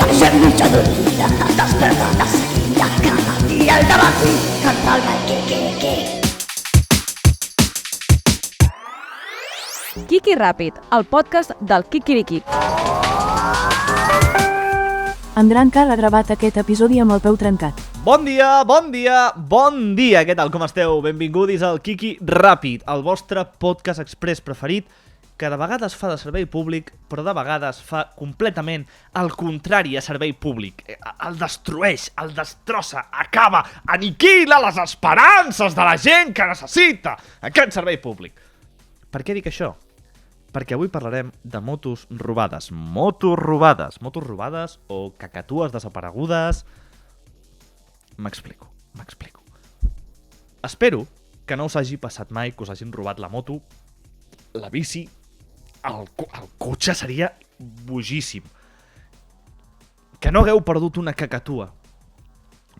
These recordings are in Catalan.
deixem mitja dormida, desperta de seguida, cada dia al dematí, canta el Kiki. Kiki Ràpid, el podcast del Kikiriki. En Drancar ha gravat aquest episodi amb el peu trencat. Bon dia! Què tal, com esteu? Benvinguts al Kiki Ràpid, el vostre podcast express preferit, que de vegades fa de servei públic, però de vegades fa completament el contrari a servei públic. El destrueix, el destrossa, acaba, aniquila les esperances de la gent que necessita aquest servei públic. Per què dic això? Perquè avui parlarem de motos robades. Motos robades o cacatues desaparegudes. M'explico. Espero que no us hagi passat mai que us hagin robat la moto, la bici, el cotxe seria bogíssim. Que no hagueu perdut una cacatua.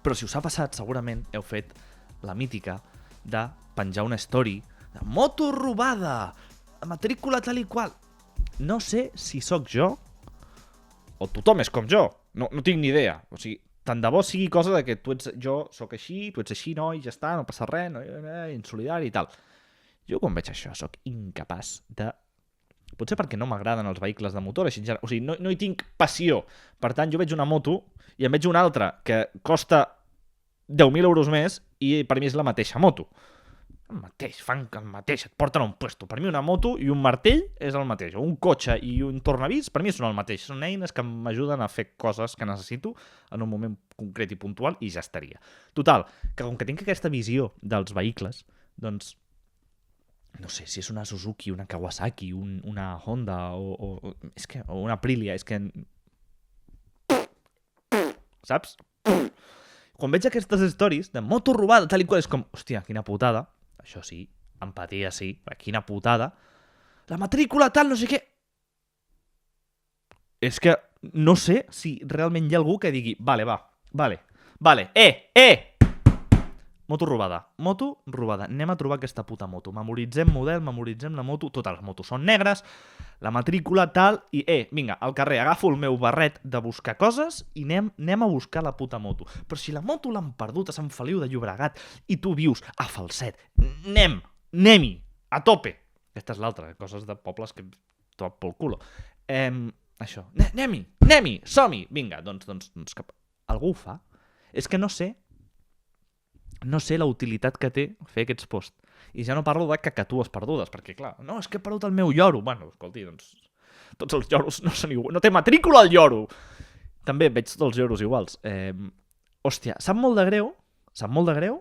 Però si us ha passat, segurament heu fet la mítica de penjar una story de moto robada, matrícula tal i qual. No sé si sóc jo o tothom és com jo. No tinc ni idea. O sigui, tant de bo sigui cosa de que jo sóc així, tu ets així, no, i ja està, no passa res, no, insolidari i tal. Jo quan veig això sóc incapaç de... Potser perquè no m'agraden els vehicles de motor, així, o sigui, no hi tinc passió. Per tant, jo veig una moto i en veig una altra que costa 10.000 euros més i per mi és la mateixa moto. Fan el mateix, et porten a un puesto. Per mi una moto i un martell és el mateix. Un cotxe i un tornavís per mi són el mateix. Són eines que m'ajuden a fer coses que necessito en un moment concret i puntual i ja estaria. Total, que com que tinc aquesta visió dels vehicles, doncs no sé si és una Suzuki, una Kawasaki, una Honda o una Aprilia, és que... Saps? Quan veig aquestes stories de moto robada, tal i qual, és com, hòstia, quina putada. Això sí, empatia sí, quina putada. La matrícula tal, no sé què. És que no sé si realment hi ha algú que digui, vale, moto robada, anem a trobar aquesta puta moto. Memoritzem model, memoritzem la moto, totes les motos són negres, la matrícula tal, i vinga, al carrer, agafo el meu barret de buscar coses i anem a buscar la puta moto. Però si la moto l'han perdut a Sant Feliu de Llobregat i tu vius a Falset, anem-hi, a tope. Aquesta és l'altra, coses de pobles que tot pel culo. Això, anem-hi, som-hi. Vinga, doncs cap... Algú ho fa? És que no sé la utilitat que té fer aquests posts. I ja no parlo de cacatues perdudes, perquè clar, no, és que he perdut el meu lloro. Bueno, escolti, doncs, tots els lloros no són iguals. No té matrícula el lloro! També veig tots els lloros iguals. Hòstia, sap molt de greu,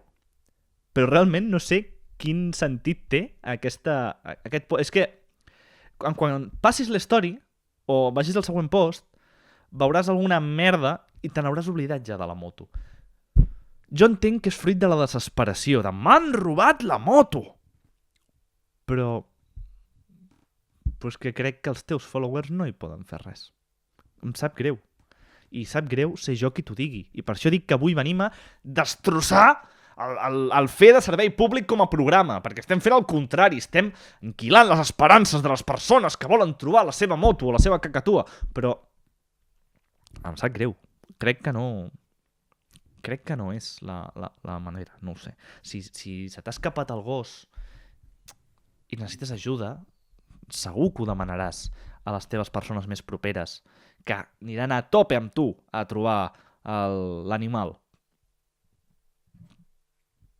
però realment no sé quin sentit té aquest post. És que quan passis l'story o vagis al següent post, veuràs alguna merda i te n'hauràs oblidat ja de la moto. Jo entenc que és fruit de la desesperació, de m'han robat la moto! Però és que crec que els teus followers no hi poden fer res. Em sap greu. I sap greu ser jo qui t'ho digui. I per això dic que avui venim a destrossar el fer de servei públic com a programa, perquè estem fent el contrari, estem enquilant les esperances de les persones que volen trobar la seva moto o la seva cacatua. Però em sap greu. Crec que no és la manera, no ho sé. Si se t'ha escapat el gos i necessites ajuda, segur que ho demanaràs a les teves persones més properes, que aniran a tope amb tu a trobar l'animal.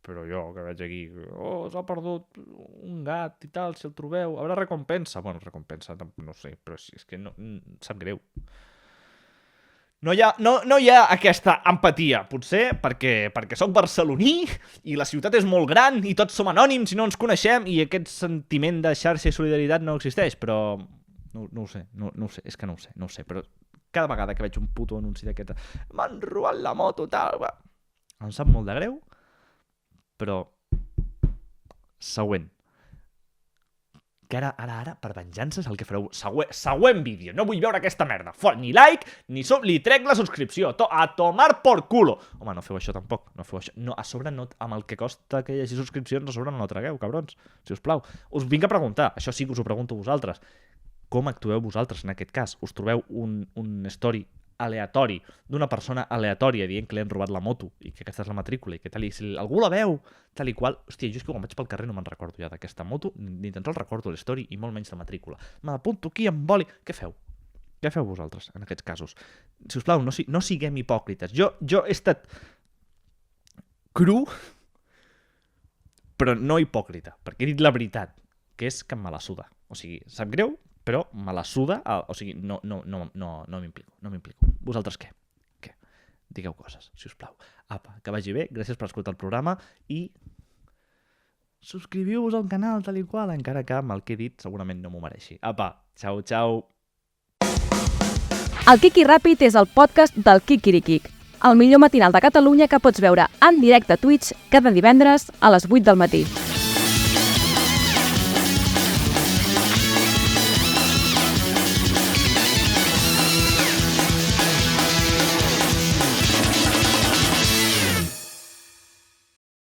Però jo, que veig aquí, s'ha perdut un gat i tal, si el trobeu, haurà recompensa. Bueno, recompensa, no sé, però és que no, sap greu. No hi ha aquesta empatia, potser perquè soc barceloní i la ciutat és molt gran i tots som anònims i no ens coneixem i aquest sentiment de xarxa i solidaritat no existeix, però no ho sé, és que no ho sé, però cada vegada que veig un puto anunci d'aquest m'han robat la moto, tal, em sap molt de greu, però següent. Que ara, per venjança, és el que fareu. Següent vídeo. No vull veure aquesta merda. Ni like, li trec la subscripció. A tomar por culo. Home, no feu això tampoc. No feu això. No, a sobre, no, amb el que costa que hi hagi subscripcions, a sobre no la tragueu, cabrons. Si us plau. Us vinc a preguntar. Això sí que us ho pregunto a vosaltres. Com actueu vosaltres en aquest cas? Us trobeu un story aleatori d'una persona aleatòria dient que li han robat la moto i que aquesta és la matrícula i que tal i si algú la veu, tal i qual... Hòstia, jo és que quan vaig pel carrer no me'n recordo ja d'aquesta moto, ni tan sols recordo la història i molt menys la matrícula. Me l'apunto aquí amb boli. Què feu? Què feu vosaltres en aquests casos? Si us plau, no siguem hipòcrites. Jo he estat cru, però no hipòcrita, perquè he dit la veritat, que és que me la suda. O sigui, sap greu, però me la suda, o sigui, no m'implico. Vosaltres què? Què? Digueu coses, si us plau. Apa, que vagi bé, gràcies per escoltar el programa i subscriviu-vos al canal tal i qual, encara que amb el que he dit segurament no m'ho mereixi. Apa, xau. El Kiki Ràpid és el podcast del Kikirikik, el millor matinal de Catalunya que pots veure en directe a Twitch cada divendres a les 8 del matí.